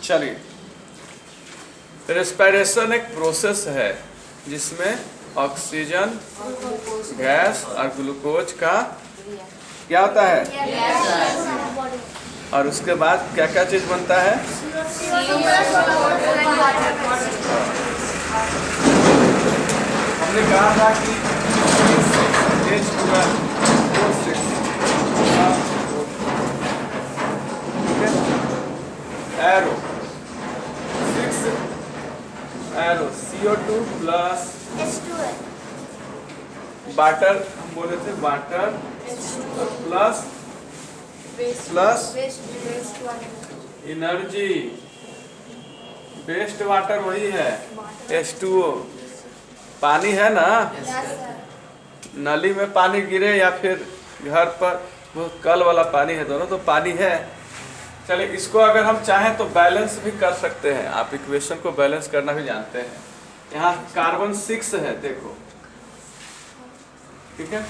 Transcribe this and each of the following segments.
चलिए, रेस्पिरेशन एक प्रोसेस है जिसमें ऑक्सीजन, गैस और ग्लूकोज का क्या होता है, और उसके बाद क्या क्या चीज बनता है। हमने कहा था कि arrow 6 arrow CO2 plus water, हम बोले थे water plus energy, waste water वही है H2O। पानी है ना, नली में पानी गिरे या फिर घर पर वो कल वाला पानी है, दोनों तो पानी है। चलिए, इसको अगर हम चाहें तो बैलेंस भी कर सकते हैं। आप इक्वेशन को बैलेंस करना भी जानते हैं। यहाँ कार्बन 6 है, देखो, ठीक है,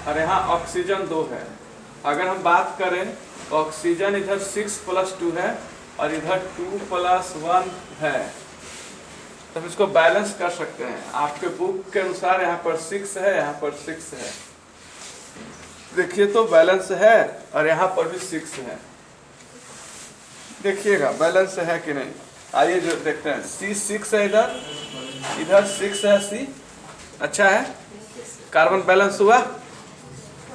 और यहाँ ऑक्सीजन 2 है। अगर हम बात करें, ऑक्सीजन इधर 6 + 2 है और इधर 2 + 1 है, तो हम इसको बैलेंस कर सकते हैं। आपके बुक के अनुसार यहाँ पर 6 है, यहाँ पर 6 है, देखिए तो बैलेंस है, और यहाँ पर भी 6 है। देखिएगा बैलेंस है कि नहीं। आइए जो देखते हैं, C6 है, इधर 6 है, C अच्छा है, कार्बन बैलेंस हुआ।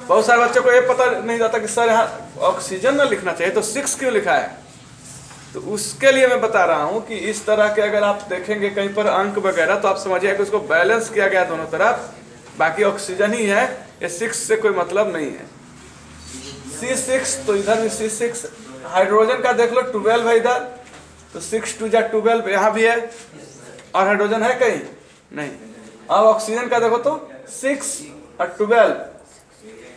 बहुत सारे बच्चों को ये पता नहीं जाता कि सर यहाँ ऑक्सीजन ना लिखना चाहिए तो 6 क्यों लिखा है। तो उसके लिए मैं बता रहा हूँ कि इस तरह के अगर आप देखेंगे कहीं पर अंक वगैरह, तो आप समझिए कि उसको बैलेंस किया गया दोनों तरफ, बाकी ऑक्सीजन ही है, ये 6 से कोई मतलब नहीं है। C6 तो इधर भी C6, हाइड्रोजन का देख लो 12 है इधर, तो 6 × 2 = 12, यहाँ भी है, और हाइड्रोजन है कहीं नहीं। अब ऑक्सीजन का देखो तो 6 और 12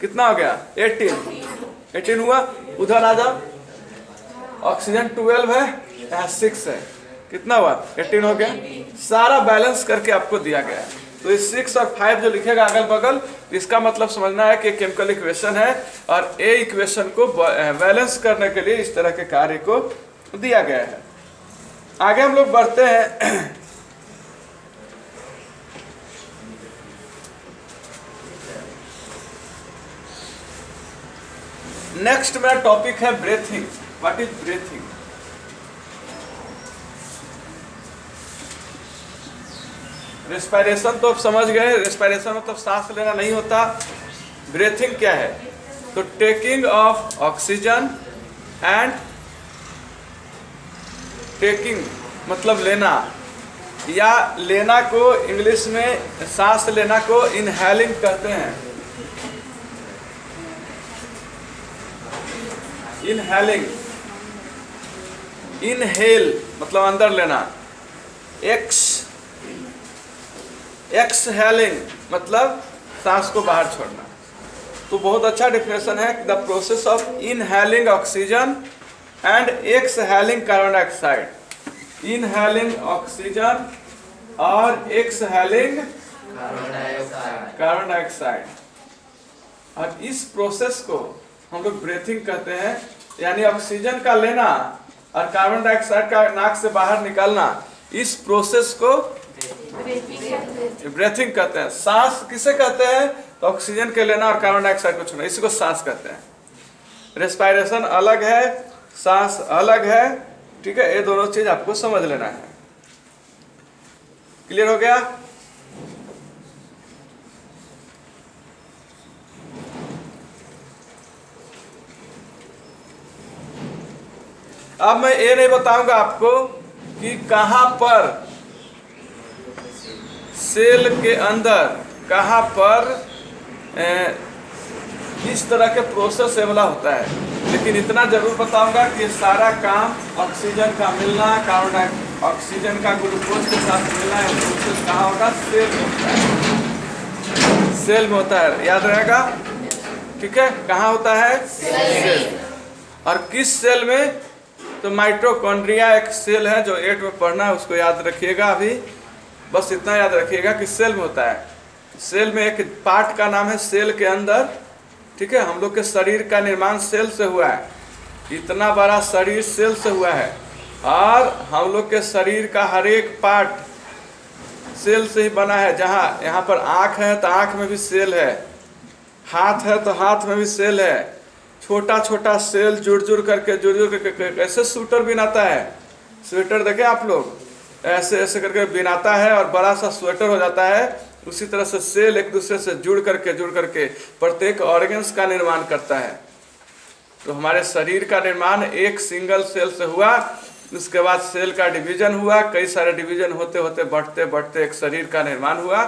कितना हो गया, 18 हुआ। उधर आ जाओ, ऑक्सीजन 12 है, यहाँ 6 है, कितना हुआ, 18 हो गया। सारा बैलेंस करके आपको दिया गया है। तो इस 6 और 5 जो लिखेगा अगल बगल, इसका मतलब समझना है कि केमिकल इक्वेशन है, और ए इक्वेशन को बैलेंस करने के लिए इस तरह के कार्य को दिया गया है। आगे हम लोग बढ़ते हैं। नेक्स्ट मेरा टॉपिक है breathing. What is breathing? Respiration तो आप समझ गए, रेस्पिरेशन मतलब सांस लेना नहीं होता। ब्रीथिंग क्या है? तो taking of oxygen and taking मतलब लेना, या लेना को इंग्लिश में सांस लेना को इनहेलिंग कहते हैं। इनहेलिंग, इनहेल मतलब अंदर लेना, एक्सहेलिंग मतलब सांस को बाहर छोड़ना। तो बहुत अच्छा डेफिनेशन है, the process of inhaling oxygen and exhaling carbon dioxide. Inhaling oxygen और एक्सहेलिंग कार्बन डाइऑक्साइड, और इस प्रोसेस को हम लोग ब्रीथिंग कहते हैं। यानी ऑक्सीजन का लेना और कार्बन डाइऑक्साइड का नाक से बाहर निकालना, इस प्रोसेस को ब्रीथिंग कहते हैं। सांस किसे कहते हैं? तो ऑक्सीजन के लेना और कार्बन डाइऑक्साइड को छोड़ना, इसी को सांस कहते हैं। रेस्पिरेशन अलग है, सांस अलग है, ठीक है। ये दोनों चीज आपको समझ लेना है। क्लियर हो गया? अब मैं ये नहीं बताऊंगा आपको कि कहां पर सेल के अंदर कहां पर किस तरह के प्रोसेस से वाला होता है, लेकिन इतना जरूर बताऊंगा कि सारा काम ऑक्सीजन का मिलना, कार्बन ऑक्सीजन का ग्लूकोज के साथ मिलना, है प्रोसेस कहाँ होगा? सेल में होता है। सेल में होता है, याद रहेगा, ठीक है। कहाँ होता है? सेल। और किस सेल में? तो माइटोकॉन्ड्रिया एक सेल है जो 8 में पढ़ना है, उसको याद रखिएगा। अभी बस इतना याद रखिएगा कि सेल में होता है। सेल में एक पार्ट का नाम है सेल के अंदर, ठीक है। हम लोग के शरीर का निर्माण सेल से हुआ है, इतना बड़ा शरीर सेल से हुआ है। और हम लोग के शरीर का हर एक पार्ट सेल से ही बना है। जहाँ यहाँ पर आँख है तो आँख में भी सेल है, हाथ है तो हाथ में भी सेल है। छोटा छोटा सेल जुड़ जुड़ करके ऐसे स्वेटर बिनाता है। स्वेटर देखे आप लोग, ऐसे ऐसे करके बिनाता है और बड़ा सा स्वेटर हो जाता है। उसी तरह से सेल एक दूसरे से जुड़ करके प्रत्येक ऑर्गन्स का निर्माण करता है। तो हमारे शरीर का निर्माण एक सिंगल सेल से हुआ, उसके बाद सेल का डिवीजन हुआ, कई सारे डिवीजन होते होते बढ़ते बढ़ते एक शरीर का निर्माण हुआ,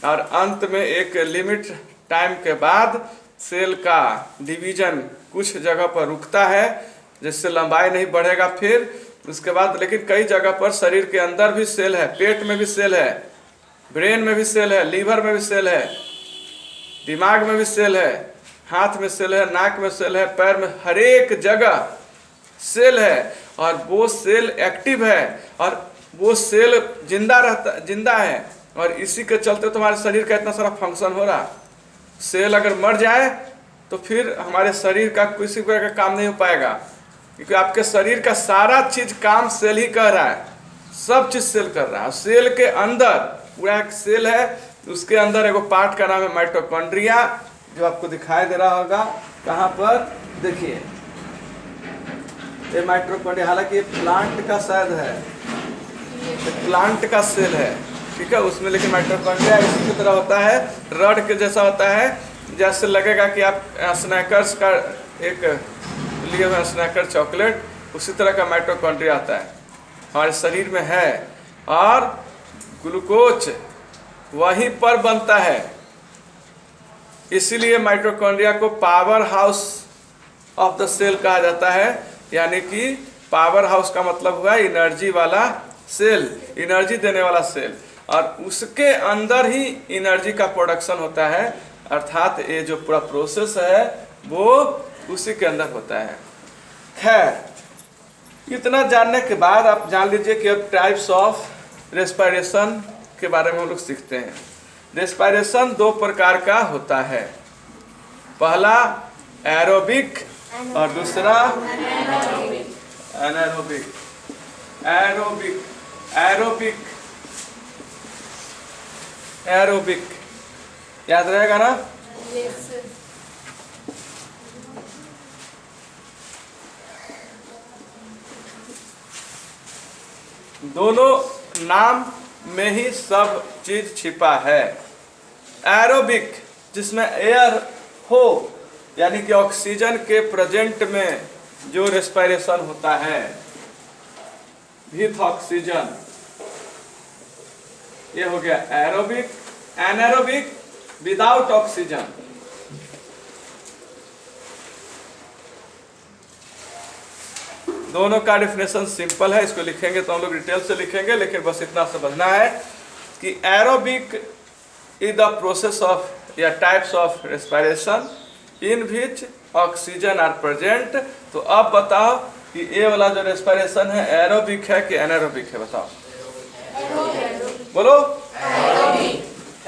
और अंत में एक लिमिट टाइम के बाद सेल का डिवीजन कुछ जगह पर रुकता है, जिससे लंबाई नहीं बढ़ेगा फिर उसके बाद। लेकिन कई जगह पर शरीर के अंदर भी सेल है, पेट में भी सेल है, ब्रेन में भी सेल है, लीवर में भी सेल है, दिमाग में भी सेल है, हाथ में सेल है, नाक में सेल है, पैर में, हर एक जगह सेल है। और वो सेल एक्टिव है और वो सेल जिंदा है, और इसी के चलते तुम्हारे शरीर का इतना सारा फंक्शन हो रहा। सेल अगर मर जाए तो फिर हमारे शरीर का किसी प्रकार का काम नहीं हो पाएगा, क्योंकि आपके शरीर का सारा चीज काम सेल ही कर रहा है, सब चीज सेल कर रहा है। सेल के अंदर पूरा एक सेल है, उसके अंदर एगो पार्ट का नाम है माइटोकॉन्ड्रिया, जो आपको दिखाई दे रहा होगा। कहाँ पर देखिए, ये माइटोकॉन्ड्रिया, हालांकि ये प्लांट का शायद है, प्लांट का सेल है, ठीक है उसमें, लेकिन माइटोकॉन्ड्रिया इसी की तरह होता है, रड के जैसा होता है। जैसे लगेगा कि आप स्नैकर्स का एक लिए हुए स्नैकर चॉकलेट, उसी तरह का माइटोकॉन्ड्रिया आता है हमारे शरीर में है, और ग्लूकोज वहीं पर बनता है। इसीलिए माइटोकॉन्ड्रिया को power house of the cell कहा जाता है, यानी कि पावर हाउस का मतलब हुआ एनर्जी वाला सेल, एनर्जी देने वाला सेल, और उसके अंदर ही एनर्जी का प्रोडक्शन होता है। अर्थात ये जो पूरा प्रोसेस है वो उसी के अंदर होता है। खैर, इतना जानने के बाद आप जान लीजिए कि अब टाइप्स ऑफ रेस्पिरेशन के बारे में हम लोग सीखते हैं। रेस्पिरेशन दो प्रकार का होता है, पहला एरोबिक और दूसरा एनारोबिक। एरोबिक एरोबिक एरोबिक याद रहेगा ना? दोनों नाम में ही सब चीज छिपा है। एरोबिक जिसमें एयर हो, यानी कि ऑक्सीजन के प्रेजेंट में जो रेस्पिरेशन होता है, विथ ऑक्सीजन, ये हो गया एरोबिक। Anaerobic without oxygen. दोनों का डेफिनेशन सिंपल है, इसको लिखेंगे तो हम लोग डिटेल से लिखेंगे, लेकिन बस इतना समझना है कि aerobic is the process of या types of respiration in which oxygen are present. तो अब बताओ कि ये वाला जो रेस्पिरेशन है एरोबिक है कि एनारोबिक है? बताओ, बोलो।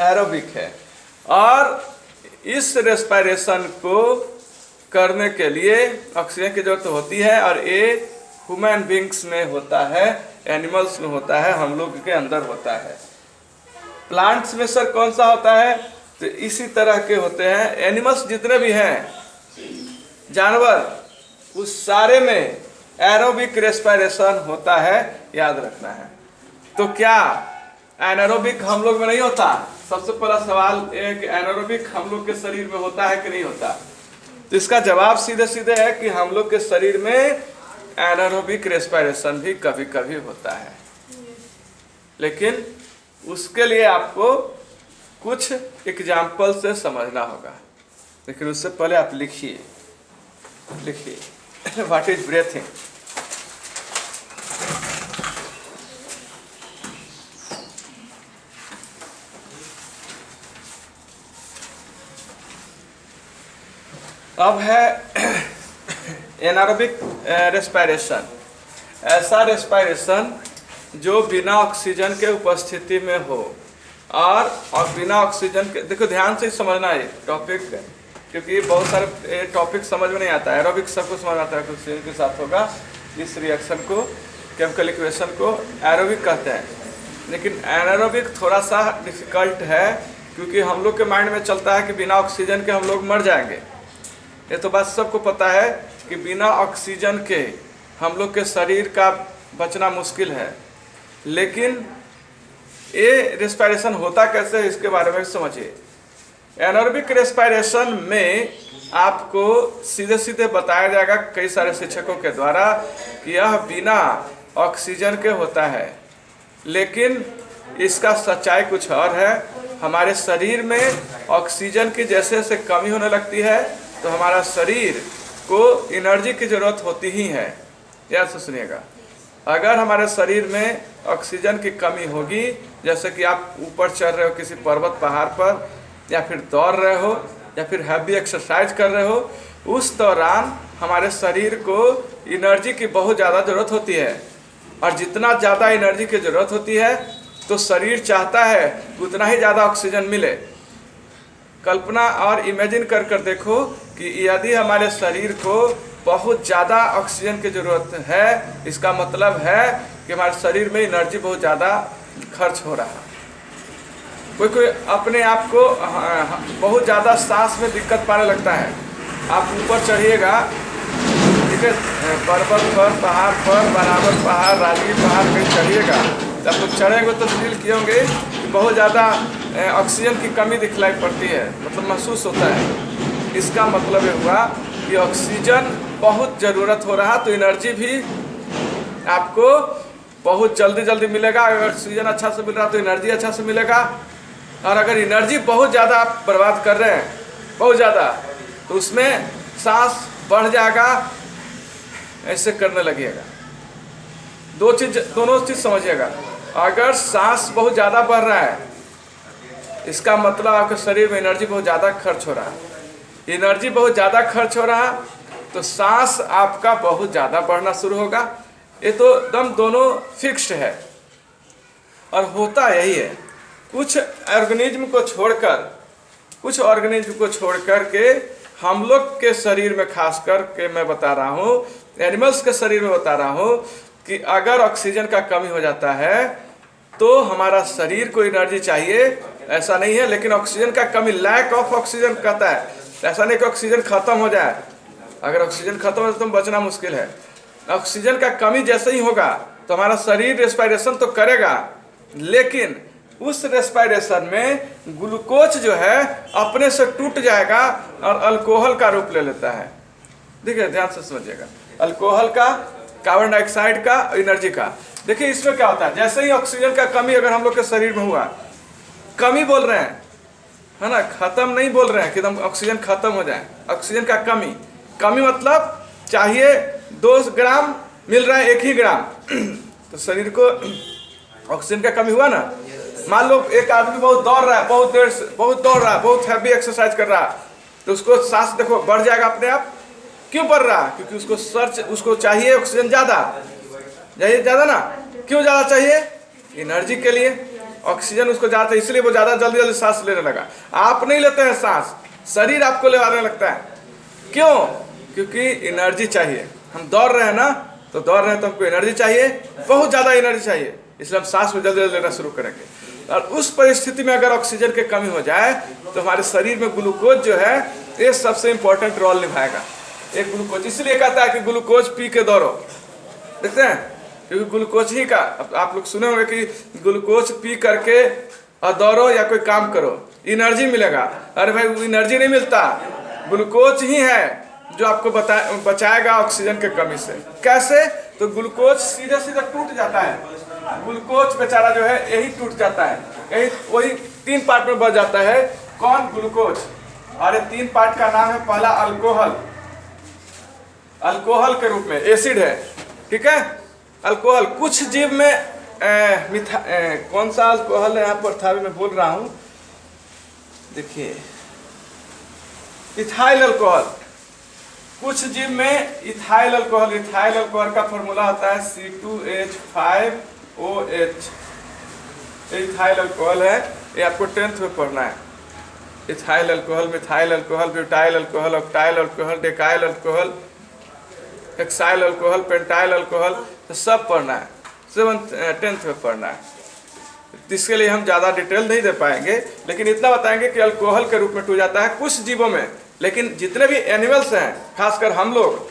एरोबिक है। और इस रेस्पिरेशन को करने के लिए ऑक्सीजन की जरूरत होती है, और ये ह्यूमन बींग्स में होता है, एनिमल्स में होता है, हम लोग के अंदर होता है। प्लांट्स में सर कौन सा होता है? तो इसी तरह के होते हैं। एनिमल्स जितने भी हैं, जानवर, उस सारे में एरोबिक रेस्पिरेशन होता है, याद रखना है। तो क्या एनारोबिक हम लोग में नहीं होता? सबसे पहला सवाल ये कि एनारोबिक हम लोग के शरीर में होता है कि नहीं होता? तो इसका जवाब सीधे सीधे है कि हम लोग के शरीर में एनारोबिक रेस्पिरेशन भी कभी कभी होता है, लेकिन उसके लिए आपको कुछ एग्जाम्पल से समझना होगा। लेकिन उससे पहले आप लिखिए व्हाट इज ब्रीथिंग। अब है एनारोबिक रेस्पिरेशन, ऐसा रेस्पिरेशन जो बिना ऑक्सीजन के उपस्थिति में हो, और बिना ऑक्सीजन के, देखो ध्यान से समझना है टॉपिक, क्योंकि बहुत सारे टॉपिक समझ में नहीं आता है। एरोबिक सबको समझ आता है, ऑक्सीजन के साथ होगा इस रिएक्शन को। केमिकल इक्वेशन को एरोबिक कहते हैं। लेकिन एनारोबिक थोड़ा सा डिफ़िकल्ट है, क्योंकि हम लोग के माइंड में चलता है कि बिना ऑक्सीजन के हम लोग मर जाएंगे। ये तो बात सबको पता है कि बिना ऑक्सीजन के हम लोग के शरीर का बचना मुश्किल है। लेकिन ये रेस्पिरेशन होता कैसे है, इसके बारे में समझिए। एनारोबिक रेस्पिरेशन में आपको सीधे सीधे बताया जाएगा कई सारे शिक्षकों के द्वारा कि यह बिना ऑक्सीजन के होता है। लेकिन इसका सच्चाई कुछ और है। हमारे शरीर में ऑक्सीजन की जैसे जैसे कमी होने लगती है तो हमारा शरीर को एनर्जी की ज़रूरत होती ही है। याद से सुनिएगा, अगर हमारे शरीर में ऑक्सीजन की कमी होगी, जैसे कि आप ऊपर चढ़ रहे हो किसी पर्वत पहाड़ पर, या फिर दौड़ रहे हो, या फिर हैवी एक्सरसाइज कर रहे हो, उस दौरान हमारे शरीर को एनर्जी की बहुत ज़्यादा ज़रूरत होती है। और जितना ज़्यादा एनर्जी की ज़रूरत होती है तो शरीर चाहता है उतना ही ज़्यादा ऑक्सीजन मिले। कल्पना और इमेजिन कर कर देखो कि यदि हमारे शरीर को बहुत ज़्यादा ऑक्सीजन की ज़रूरत है, इसका मतलब है कि हमारे शरीर में एनर्जी बहुत ज़्यादा खर्च हो रहा है। कोई कोई अपने आप को बहुत ज़्यादा सांस में दिक्कत पाने लगता है। आप ऊपर चढ़िएगा, ठीक है, पर्वत पर, पहाड़ पर, बराबर पहाड़, राजगीर पहाड़ कहीं चढ़िएगा, जब लोग चढ़ेंगे तो फील किए होंगे कि बहुत ज़्यादा ऑक्सीजन की कमी दिखलाई पड़ती है, मतलब महसूस होता है। इसका मतलब ये हुआ कि ऑक्सीजन बहुत ज़रूरत हो रहा, तो एनर्जी भी आपको बहुत जल्दी जल्दी मिलेगा। अगर ऑक्सीजन अच्छा से मिल रहा तो एनर्जी अच्छा से मिलेगा। और अगर एनर्जी बहुत ज़्यादा आप बर्बाद कर रहे हैं, बहुत ज़्यादा, तो उसमें सांस बढ़ जाएगा, ऐसे करने लगेगा। दोनों चीज़ समझिएगा। अगर सांस बहुत ज़्यादा बढ़ रहा है, इसका मतलब आपके शरीर में एनर्जी बहुत ज़्यादा खर्च हो रहा है। एनर्जी बहुत ज़्यादा खर्च हो रहा तो सांस आपका बहुत ज़्यादा बढ़ना शुरू होगा। ये तो एकदम दोनों फिक्स्ड है। और होता यही है, कुछ ऑर्गेनिज्म को छोड़कर के हम लोग के शरीर में, खास कर के मैं बता रहा हूँ, एनिमल्स के शरीर में बता रहा हूँ कि अगर ऑक्सीजन का कमी हो जाता है तो हमारा शरीर को एनर्जी चाहिए, ऐसा नहीं है। लेकिन ऑक्सीजन का कमी, लैक ऑफ ऑक्सीजन कहता है, ऐसा नहीं कि ऑक्सीजन खत्म हो जाए। अगर ऑक्सीजन खत्म हो जाए तो बचना मुश्किल है। ऑक्सीजन का कमी जैसे ही होगा तो हमारा शरीर रेस्पिरेशन तो करेगा, लेकिन उस रेस्पिरेशन में ग्लूकोज जो है अपने से टूट जाएगा और अल्कोहल का रूप ले लेता है। देखिए, ध्यान से समझिएगा, अल्कोहल का, कार्बन डाइऑक्साइड का, एनर्जी का। देखिए इसमें क्या होता है, जैसे ही ऑक्सीजन का कमी अगर हम लोग के शरीर में हुआ, कमी बोल रहे हैं, है ना, खत्म नहीं बोल रहे हैं कि एकदम ऑक्सीजन खत्म हो जाए। ऑक्सीजन का कमी मतलब चाहिए 2 ग्राम, मिल रहा है 1 ही ग्राम तो शरीर को ऑक्सीजन का कमी हुआ ना। मान लो एक आदमी बहुत दौड़ रहा है, बहुत देर से बहुत दौड़ रहा है, बहुत हैवी एक्सरसाइज कर रहा है, तो उसको सांस देखो बढ़ जाएगा अपने आप। क्यों बढ़ रहा है? क्योंकि उसको चाहिए ऑक्सीजन ज़्यादा ना। क्यों ज़्यादा चाहिए? एनर्जी के लिए। ऑक्सीजन उसको ज़्यादा, इसलिए वो ज़्यादा जल्दी जल्दी सांस लेने लगा। आप नहीं लेते हैं सांस, शरीर आपको लेवाने लगता है। क्यों? क्योंकि एनर्जी चाहिए। हम दौड़ रहे हैं ना, तो दौड़ रहे हैं तो हमको एनर्जी चाहिए, बहुत ज़्यादा एनर्जी चाहिए, इसलिए हम सांस में जल्दी जल्दी लेना शुरू करेंगे। और उस परिस्थिति में अगर ऑक्सीजन की कमी हो जाए तो हमारे शरीर में ग्लूकोज जो है ये सबसे इम्पोर्टेंट रोल निभाएगा। एक ग्लूकोज, इसलिए कहता है कि ग्लूकोज पी के दौड़ो। देखते हैं, क्योंकि ग्लूकोज ही का, आप लोग सुने होंगे कि ग्लूकोज पी करके और दौड़ो या कोई काम करो, एनर्जी मिलेगा। अरे भाई, वो एनर्जी नहीं मिलता, ग्लूकोज ही है जो आपको बचाएगा ऑक्सीजन के कमी से। कैसे? तो ग्लूकोज सीधा सीधा टूट जाता है। ग्लूकोज बेचारा जो है यही टूट जाता है, यही वही 3 पार्ट में बच जाता है। कौन? ग्लूकोज। और ये 3 पार्ट का नाम है, पहला अल्कोहल, अल्कोहल के रूप में एसिड है, ठीक है। अल्कोहल कुछ जीव में कौन सा अल्कोहल है यहाँ पर था, मैं बोल रहा हूँ, देखिए, इथाइल अल्कोहल। कुछ जीव में इथाइल अल्कोहल का फॉर्मूला होता है C2H5OH। इथाइल अल्कोहल है, ये आपको 10th में पढ़ना है। Ethyl alcohol, methyl alcohol, butyl alcohol, octyl alcohol, decyl alcohol, hexyl alcohol, pentyl alcohol, तो सब पढ़ना है, 7th 10th में पढ़ना है। इसके लिए हम ज़्यादा डिटेल नहीं दे पाएंगे, लेकिन इतना बताएंगे कि अल्कोहल के रूप में टूट जाता है कुछ जीवों में, लेकिन जितने भी एनिमल्स हैं, खासकर हम लोग,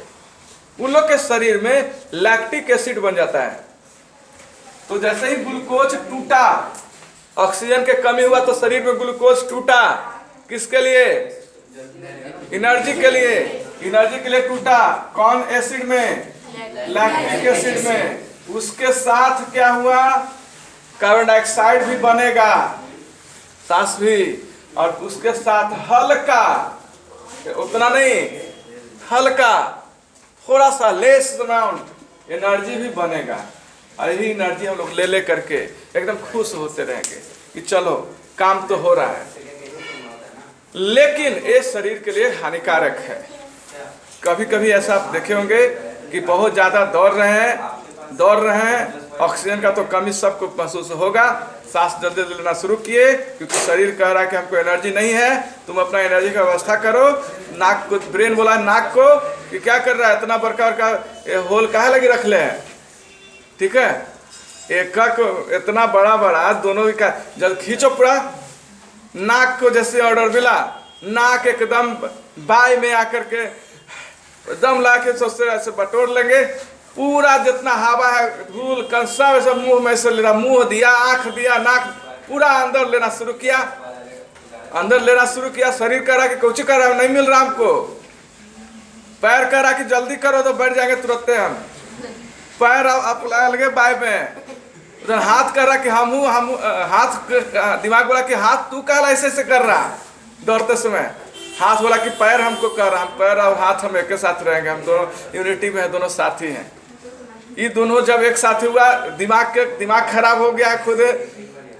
उन लोग के शरीर में लैक्टिक एसिड बन जाता है। तो जैसे ही ग्लूकोज टूटा, ऑक्सीजन के कमी हुआ तो शरीर में ग्लूकोज टूटा, किसके लिए? एनर्जी के लिए। एनर्जी के लिए टूटा कौन एसिड में? लैक्टिक एसिड में। उसके साथ क्या हुआ? कार्बन डाइऑक्साइड भी बनेगा, सांस भी, और उसके साथ हल्का, उतना नहीं, हल्का, थोड़ा सा लेस अमाउंट एनर्जी भी बनेगा। और यही एनर्जी हम लोग ले ले करके एकदम खुश होते रहेंगे कि चलो काम तो हो रहा है। लेकिन ये शरीर के लिए हानिकारक है। कभी कभी ऐसा आप देखे होंगे कि बहुत ज़्यादा दौड़ रहे हैं, ऑक्सीजन का तो कमी सबको महसूस होगा, सांस जल्दी लेना शुरू किए क्योंकि शरीर कह रहा है कि हमको एनर्जी नहीं है, तुम अपना एनर्जी का व्यवस्था करो। नाक को, ब्रेन बोला नाक को कि क्या कर रहा है, इतना बड़का होल काहे लगे रख ले है, ठीक है, एक इतना बड़ा दोनों का जब खींचो पूरा नाक को, जैसे ऑर्डर मिला, नाक एकदम बाय में आकर के दम ला के सोचते ऐसे बटोर लेंगे, पूरा जितना हवा है धूल कण सब ऐसे मुंह में से ले रहा, मुंह दिया, आंख दिया, नाक पूरा अंदर लेना शुरू किया। शरीर कह रहा कि कुछ कर रहा है, नहीं मिल रहा हमको। पैर कह रहा कि जल्दी करो तो बैठ जाएंगे तुरंत हम, पैर आप लगे बाय में। उधर हाथ कह रहा कि हम हाथ, दिमाग बोला कि हाथ तू कह रहा ऐसे कर रहा दौड़ते समय, हाथ बोला कि पैर हमको कर रहा, हम पैर और हाथ हम एक साथ रहेंगे, हम दोनों यूनिटी में है, दोनों साथी हैं। ये दोनों जब एक साथ हुआ, दिमाग खराब हो गया खुद।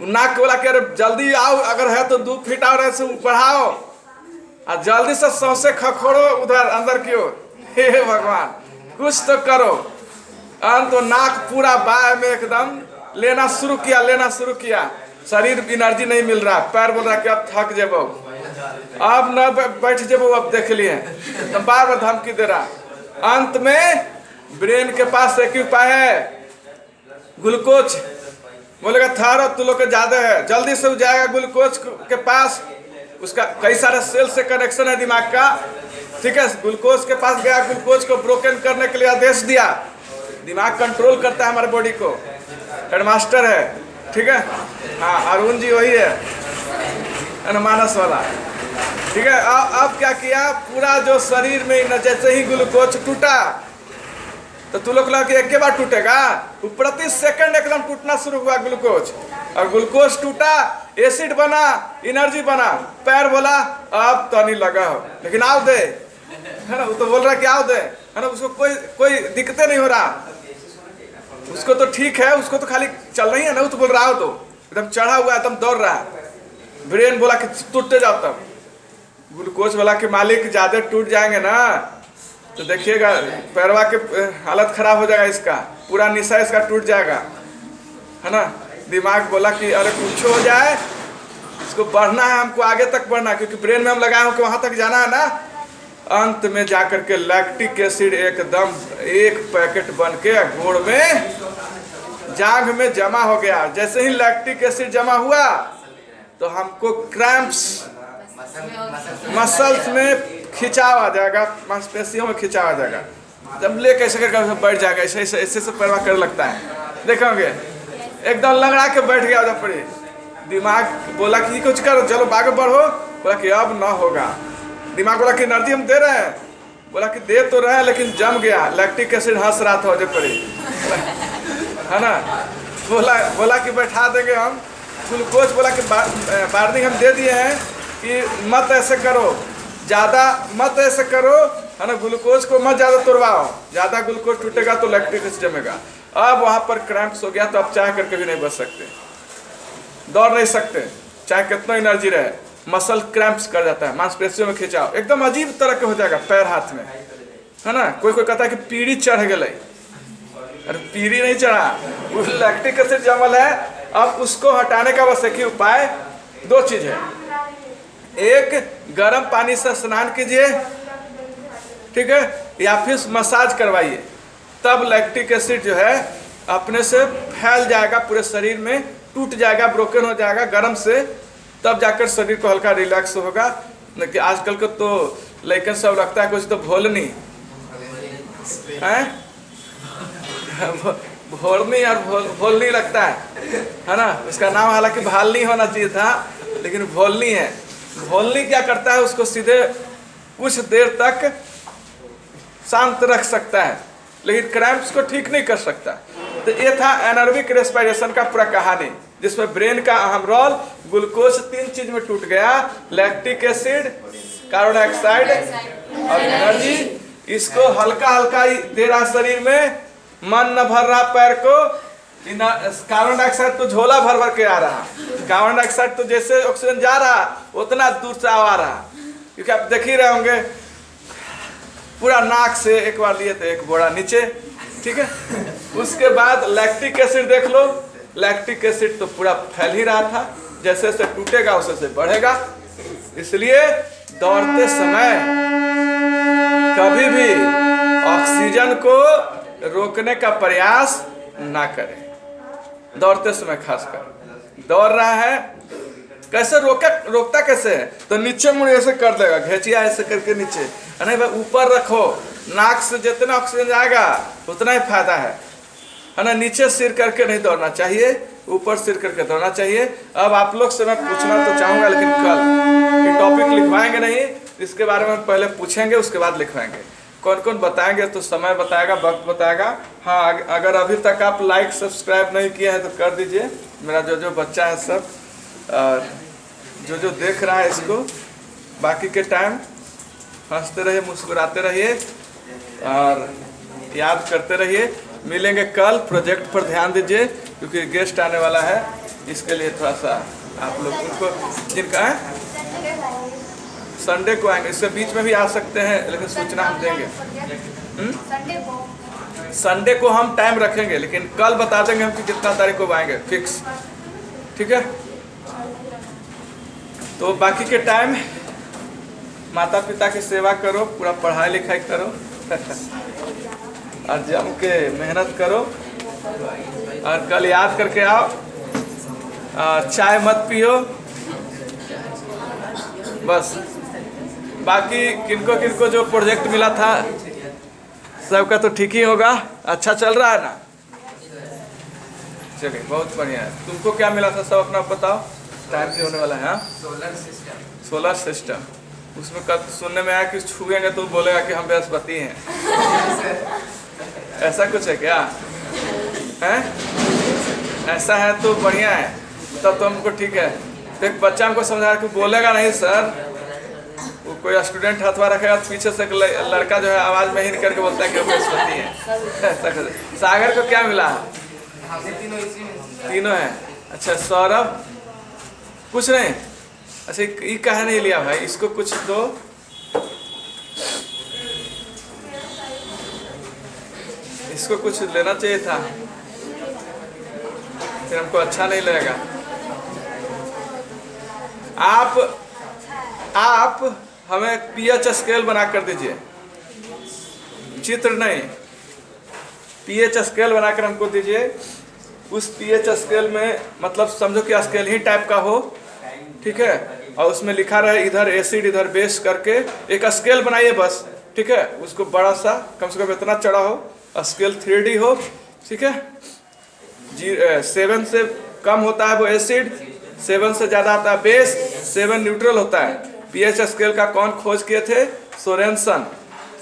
नाक बोला कि अरे जल्दी आओ, अगर है तो 2 फीट और ऐसे बढ़ाओ, और जल्दी से सांसें खखोड़ो उधर अंदर की ओर, हे भगवान कुछ तो करो। अंत तो नाक पूरा बाय में एकदम लेना शुरू किया, शरीर एनर्जी नहीं मिल रहा, पैर बोल रहा कि अब थक जेबो, अब न बैठ जेबो, अब देख लिए, तो बार बार धमकी दे रहा। अंत में ब्रेन के पास एक ही उपाय है, ग्लूकोज। बोलेगा थारो तू लोग के ज्यादा है, जल्दी से जाएगा ग्लूकोज के पास, उसका कई सारे सेल से कनेक्शन है दिमाग का, ठीक है, ग्लूकोज के पास गया, ग्लूकोज को ब्रोकन करने के लिए आदेश दिया। दिमाग कंट्रोल करता है हमारे बॉडी को, हेडमास्टर है, ठीक है, हाँ अरुण जी वही है मानस वाला, ठीक है। अब क्या किया, पूरा जो शरीर में जैसे ही ग्लूकोज टूटा, तो तू लोग कि एक के बाद टूटेगा, वो प्रति सेकंड एकदम टूटना शुरू हुआ ग्लूकोज, और ग्लूकोज टूटा, एसिड बना, एनर्जी बना। पैर बोला अब तो नहीं लगा हो, लेकिन आओ दे, है ना, वो तो बोल रहा कि आओ दे, है ना, उसको कोई दिक्कत नहीं हो रहा, उसको तो ठीक है, उसको तो खाली चल रही है ना, वो तो बोल रहा हो, तो एकदम चढ़ा हुआ एकदम दौड़ रहा है। ब्रेन बोला कि टूटते जाओ, तब ग्लूकोज बोला कि मालिक ज्यादा टूट जाएंगे ना तो देखिएगा पैरवा के हालत खराब हो जाएगा, इसका पूरा निशा इसका टूट जाएगा, है ना। दिमाग बोला कि अरे कुछ हो जाए, इसको बढ़ना है, हमको आगे तक बढ़ना है, क्योंकि ब्रेन में हम लगाए हो कि वहां तक जाना है ना। अंत में जाकर के लैक्टिक एसिड एकदम 1 पैकेट बन के घोड़ में जांघ में जमा हो गया। जैसे ही लैक्टिक एसिड जमा हुआ तो हमको क्रैम्प्स, मसल्स में खिंचाव आ जाएगा, मांसपेशियों में खिंचाव आ जाएगा, जब ले कैसे करके बैठ जाएगा, ऐसे पैरवा कर लगता है, देखोगे एकदम लगड़ा के बैठ गया जब पड़ी। दिमाग बोला कि कुछ करो, चलो आगे बढ़ो, बोला कि अब ना होगा। दिमाग बोला कि एनर्जी हम दे रहे हैं, बोला कि दे तो रहे हैं लेकिन जम गया, लैक्टिक एसिड हंस रहा था जब पड़ी, है ना। बोला कि बैठा देंगे हम, ग्लूकोज बोला कि वार्निंग हम दे दिए हैं कि मत ऐसे करो, ज़्यादा मत ऐसे करो, है ना, ग्लूकोज को मत ज़्यादा तोड़वाओ, ज़्यादा ग्लूकोज टूटेगा तो लैक्टिक एसिड जमेगा। अब वहाँ पर क्रैम्प्स हो गया, तो अब चाह करके भी नहीं बच सकते, दौड़ नहीं सकते, चाहे कितना एनर्जी रहे, मसल क्रैम्प्स कर जाता है, मांसपेशियों में खिंचाव एकदम अजीब तरह के हो जाएगा पैर हाथ में, है ना। कोई कहता है कि पीढ़ी चढ़ गई, अरे पीढ़ी नहीं चढ़ा, वो लैक्टिक एसिड जमल है। अब उसको हटाने का बस एक ही उपाय, 2 चीज़ है, एक गर्म पानी से स्नान कीजिए, ठीक है, या फिर मसाज करवाइए। तब लैक्टिक एसिड जो है अपने से फैल जाएगा पूरे शरीर में, टूट जाएगा, ब्रोकन हो जाएगा गर्म से, तब जाकर शरीर को हल्का रिलैक्स होगा। कि आजकल को तो लड़कन सब रखता है कुछ तो भोलनी है, भोलनी और भोलनी लगता है ना। उसका नाम हालांकि भालनी होना चाहिए था, लेकिन भोलनी है। भोलनी क्या करता है, उसको सीधे कुछ देर तक शांत रख सकता है, लेकिन क्रैम्प्स को ठीक नहीं कर सकता। तो ये था एनारोबिक रेस्पिरेशन का पूरा कहानी, जिसमें ब्रेन का अहम रोल। ग्लूकोज 3 चीज में टूट गया, लैक्टिक एसिड, कार्बन डाइऑक्साइड और एनर्जी। इसको हल्का हल्का ही दे रहा शरीर में, मन न भर रहा पैर को। कार्बन डाइऑक्साइड तो झोला भर भर के आ रहा, कार्बन डाइऑक्साइड तो जैसे ऑक्सीजन जा रहा उतना दूर से आ रहा, क्योंकि आप देख ही रहे होंगे पूरा नाक से एक बार लिए थे एक बोरा नीचे, ठीक है। उसके बाद लैक्टिक एसिड देख लो, लैक्टिक एसिड तो पूरा फैल ही रहा था, जैसे जैसे टूटेगा वैसे बढ़ेगा। इसलिए दौड़ते समय कभी भी ऑक्सीजन को रोकने का प्रयास ना करें। दौड़ते समय खासकर दौड़ रहा है, कैसे रोकता कैसे है, तो नीचे मुड़ ऐसे कर देगा, घेचिया ऐसे करके नीचे, नहीं भाई ऊपर रखो, नाक से जितना ऑक्सीजन जाएगा उतना ही फायदा है ना। नीचे सिर करके नहीं दौड़ना चाहिए, ऊपर सिर करके दौड़ना चाहिए। अब आप लोग से मैं पूछना तो चाहूंगा, लेकिन कल ये टॉपिक लिखवाएंगे नहीं, इसके बारे में पहले पूछेंगे उसके बाद लिखवाएंगे। कौन कौन बताएंगे तो समय बताएगा, वक्त बताएगा। हाँ, अगर अभी तक आप लाइक सब्सक्राइब नहीं किए हैं तो कर दीजिए। मेरा जो बच्चा है सब, और जो देख रहा है इसको, बाकी के टाइम हंसते रहिए, मुस्कुराते रहिए और याद करते रहिए। मिलेंगे कल, प्रोजेक्ट पर ध्यान दीजिए क्योंकि गेस्ट आने वाला है, इसके लिए थोड़ा सा आप लोग उनको, जिनका है संडे को आएंगे, इसके बीच में भी आ सकते हैं, लेकिन सूचना हम देंगे। संडे को हम टाइम रखेंगे, लेकिन कल बता देंगे हम कि कितना तारीख को आएंगे, फिक्स, ठीक है। तो बाकी के टाइम माता पिता की सेवा करो, पूरा पढ़ाई लिखाई करो और जम के मेहनत करो, और कल याद करके आओ। चाय मत पियो बस। बाकी किनको किनको जो प्रोजेक्ट मिला था सबका तो ठीक ही होगा, अच्छा चल रहा है ना। चलिए बहुत बढ़िया है। तुमको क्या मिला था सब अपना बताओ, टाइम भी होने वाला है। सोलर सिस्टम, उसमें कब सुनने में आया कि छूएंगे तो बोलेगा कि हम बृहस्पति हैं ऐसा कुछ है क्या है? ऐसा है तो बढ़िया है, तब तो हमको ठीक है। तो एक बच्चा हमको समझा कि बोलेगा नहीं सर, वो कोई स्टूडेंट हथवा रखेगा तो पीछे से लड़का जो है आवाज में ही करके बोलता है कि हम बृहस्पति हैं। सागर को क्या मिला? तीनों है। अच्छा, सौरभ कुछ नहीं? अच्छा, ये कहा नहीं लिया भाई, इसको कुछ दो। इसको कुछ लेना चाहिए था, फिर हमको अच्छा नहीं लगेगा। आप हमें पीएच स्केल बना कर दीजिए, चित्र नहीं, पीएच स्केल बनाकर हमको दीजिए। उस पीएच स्केल में मतलब समझो कि स्केल ही टाइप का हो, ठीक है, और उसमें लिखा रहे इधर एसिड इधर बेस करके एक स्केल बनाइए बस, ठीक है। उसको बड़ा सा, कम से कम इतना चढ़ा हो, स्केल 3D हो, ठीक है। 7 से कम होता है वो एसिड, 7 से ज़्यादा आता है बेस, 7 न्यूट्रल होता है। पीएच स्केल का कौन खोज किए थे? सोरेनसन।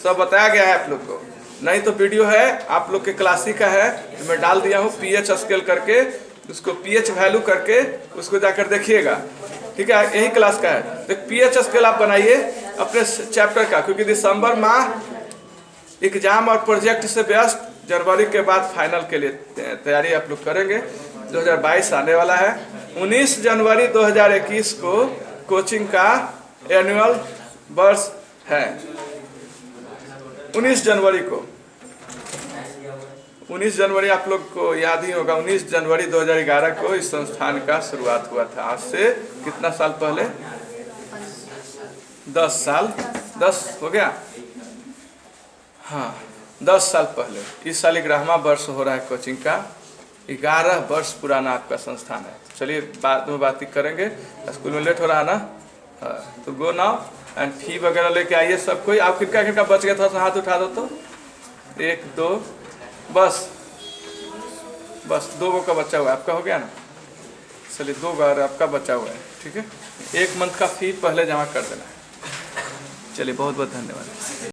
सब बताया गया है आप लोग को, नहीं तो वीडियो है आप लोग के क्लासिक का है, तो मैं डाल दिया हूँ पीएच स्केल करके, उसको पीएच वैल्यू करके उसको जाकर देखिएगा, ठीक है। यही क्लास का है। तो पीएच स्केल आप बनाइए अपने चैप्टर का, क्योंकि दिसंबर माह एग्जाम और प्रोजेक्ट से व्यस्त, जनवरी के बाद फाइनल के लिए तैयारी आप लोग करेंगे। 2022 आने वाला है। 19 जनवरी 2021 को कोचिंग का एनुअल वर्ष है। 19 जनवरी को, 19 जनवरी आप लोग को याद ही होगा, 19 जनवरी 2011 को इस संस्थान का शुरुआत हुआ था। आज से कितना साल पहले? 10 साल, 10 हो गया। हाँ, 10 साल पहले, इस साल 11वां वर्ष हो रहा है कोचिंग का, 11 वर्ष पुराना आपका संस्थान है। चलिए बाद में बात करेंगे, स्कूल में लेट हो रहा है ना, तो गो नाउ एंड फी वगैरह लेके आइए सब कोई। आप किनका किनका बच गया, थोड़ा सा हाथ उठा दो तो। 1 2 बस 2 का बचा हुआ है, आपका हो गया ना। चलिए 2 बार आपका बचा हुआ है, ठीक है। 1 मंथ का फी पहले जमा कर देना है। चलिए बहुत बहुत धन्यवाद।